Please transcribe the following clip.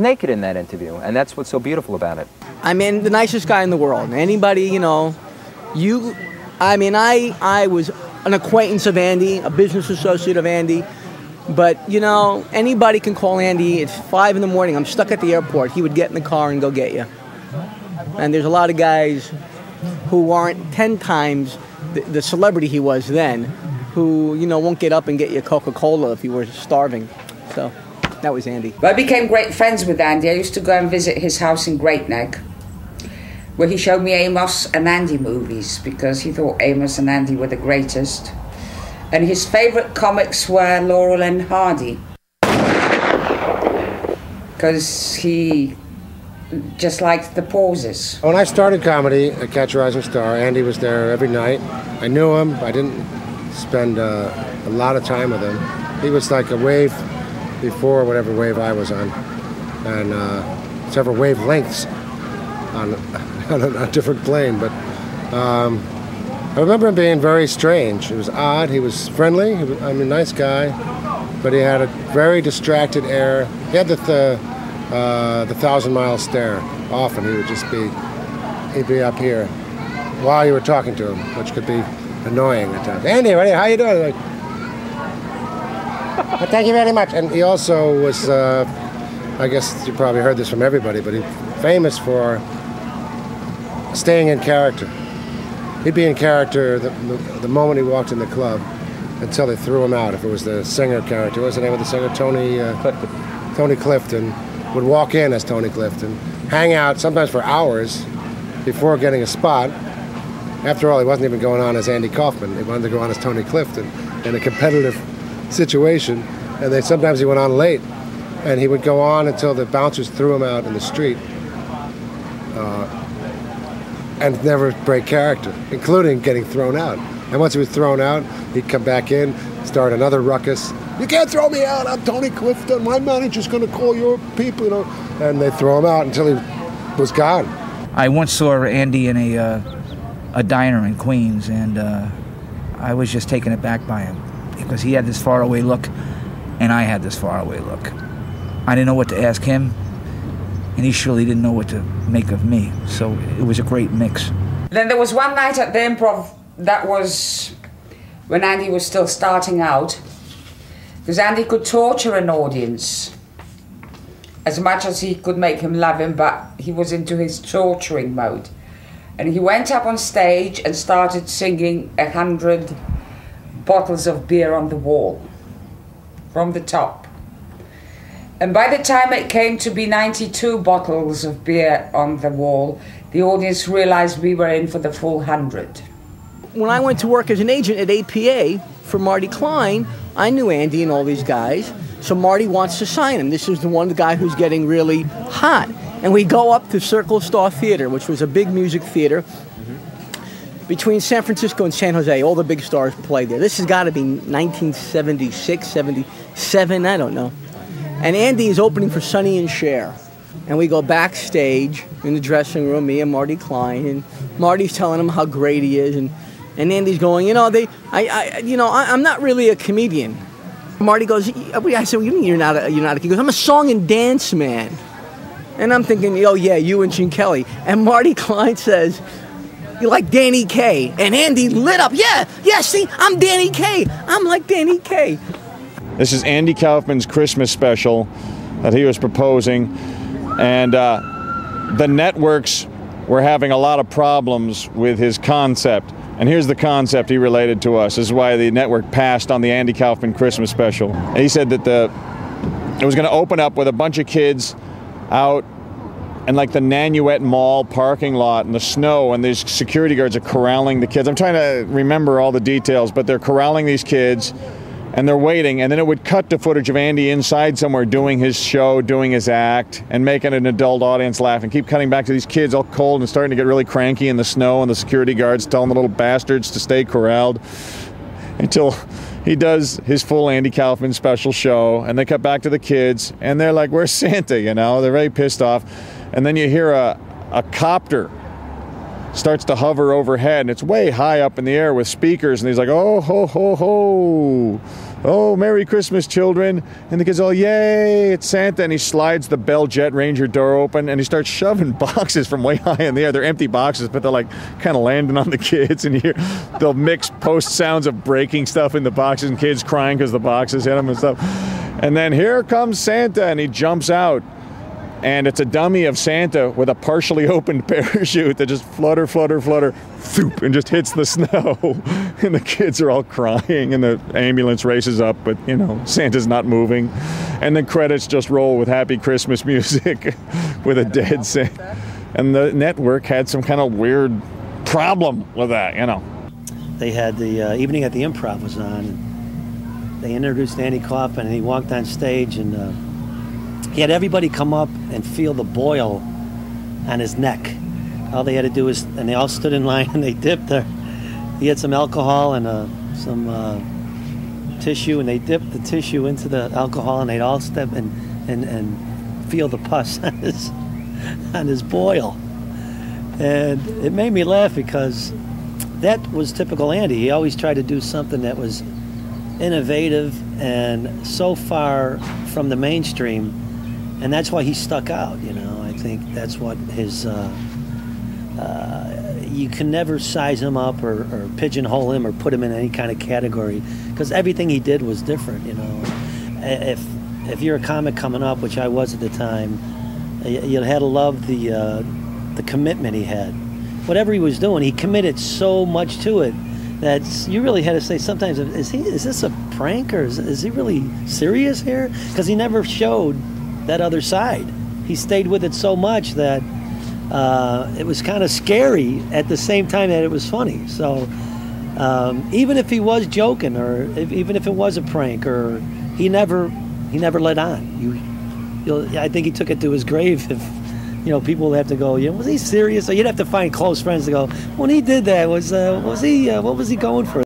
naked in that interview, and that's what's so beautiful about it. I mean, the nicest guy in the world. Anybody, you know, I was an acquaintance of Andy, a business associate of Andy, but, you know, anybody can call Andy. It's 5 in the morning. I'm stuck at the airport. He would get in the car and go get you. And there's a lot of guys who aren't 10 times the celebrity he was then, who, you know, won't get up and get you Coca-Cola if you were starving. So that was Andy. I became great friends with Andy. I used to go and visit his house in Great Neck, where he showed me Amos and Andy movies, because he thought Amos and Andy were the greatest. And his favourite comics were Laurel and Hardy, because he just liked the pauses. When I started comedy at Catch a Rising Star, Andy was there every night. I knew him. I didn't spend a lot of time with him. He was like a wave before whatever wave I was on, and several wavelengths on a different plane. But I remember him being very strange. It was odd. He was friendly. He was, I mean, nice guy, but he had a very distracted air. He had the 1,000-mile stare. Often he would just he'd be up here while you were talking to him, which could be annoying at times. Andy, how you doing? Like, well, thank you very much. And he also was, I guess you probably heard this from everybody, but he's famous for staying in character. He'd be in character the moment he walked in the club until they threw him out. If it was the singer character, what was the name of the singer? Tony Clifton would walk in as Tony Clifton, hang out sometimes for hours before getting a spot. After all, he wasn't even going on as Andy Kaufman. He wanted to go on as Tony Clifton in a competitive situation, and sometimes he went on late, and he would go on until the bouncers threw him out in the street, and never break character, including getting thrown out. And once he was thrown out, he'd come back in, start another ruckus. You can't throw me out, I'm Tony Clifton, my manager's gonna call your people, you know. And they throw him out until he was gone. I once saw Andy in a diner in Queens, and I was just taken aback by him, because he had this faraway look, and I had this faraway look. I didn't know what to ask him, and he surely didn't know what to make of me, so it was a great mix. Then there was one night at the Improv, that was when Andy was still starting out, because Andy could torture an audience as much as he could make him love him, but he was into his torturing mode. And he went up on stage and started singing 100 bottles of beer on the wall from the top. And by the time it came to be 92 bottles of beer on the wall, the audience realized we were in for the full 100. When I went to work as an agent at APA for Marty Klein, I knew Andy and all these guys, so Marty wants to sign him. This is the guy who's getting really hot. And we go up to Circle Star Theater, which was a big music theater between San Francisco and San Jose. All the big stars played there. This has got to be 1976, 77, I don't know. And Andy is opening for Sonny and Cher. And we go backstage in the dressing room, me and Marty Klein, and Marty's telling him how great he is, and Andy's going, you know, I'm not really a comedian. Marty goes, I said, well, you mean you're not a he goes, I'm a song and dance man. And I'm thinking, oh yeah, you and Gene Kelly. And Marty Klein says, you like Danny Kaye. And Andy lit up, yeah, see, I'm Danny Kaye. I'm like Danny Kaye. This is Andy Kaufman's Christmas special that he was proposing. And the networks were having a lot of problems with his concept. And here's the concept he related to us. This is why the network passed on the Andy Kaufman Christmas special. And he said that it was going to open up with a bunch of kids out in like the Nanuet Mall parking lot in the snow, and these security guards are corralling the kids. I'm trying to remember all the details, but they're corralling these kids, and they're waiting, and then it would cut to footage of Andy inside somewhere doing his show, doing his act, and making an adult audience laugh, and keep cutting back to these kids all cold and starting to get really cranky in the snow, and the security guards telling the little bastards to stay corralled, until he does his full Andy Kaufman special show, and they cut back to the kids, and they're like, where's Santa, you know? They're very pissed off. And then you hear a copter starts to hover overhead, and it's way high up in the air with speakers, and he's like, oh, ho, ho, ho. "Oh, Merry Christmas, children." And the kids all, "Yay, it's Santa." And he slides the Bell Jet Ranger door open and he starts shoving boxes from way high in the air. They're empty boxes, but they're like kind of landing on the kids. And they'll mix post sounds of breaking stuff in the boxes and kids crying because the boxes hit them and stuff. And then here comes Santa, and he jumps out. And it's a dummy of Santa with a partially opened parachute that just flutter, thoop, and just hits the snow. And the kids are all crying, and the ambulance races up, but, you know, Santa's not moving. And the credits just roll with Happy Christmas music with a dead Santa. And the network had some kind of weird problem with that, you know. They had the Evening at the Improv was on, and they introduced Andy Kaufman, and he walked on stage, and he had everybody come up and feel the boil on his neck. All they had to do was, and they all stood in line and they dipped he had some alcohol and some tissue, and they dipped the tissue into the alcohol, and they'd all step and feel the pus on his boil. And it made me laugh because that was typical Andy. He always tried to do something that was innovative and so far from the mainstream. And that's why he stuck out, you know. I think that's what his, you can never size him up or pigeonhole him or put him in any kind of category, because everything he did was different, you know. If you're a comic coming up, which I was at the time, you had to love the commitment he had. Whatever he was doing, he committed so much to it that you really had to say sometimes, is this a prank, or is he really serious here? Because he never showed that other side. He stayed with it so much that it was kind of scary at the same time that it was funny. So even if he was joking, or even if it was a prank, or he never let on. I think he took it to his grave. If people would have to go, was he serious? Or you'd have to find close friends to go, when he did that, what was he going for?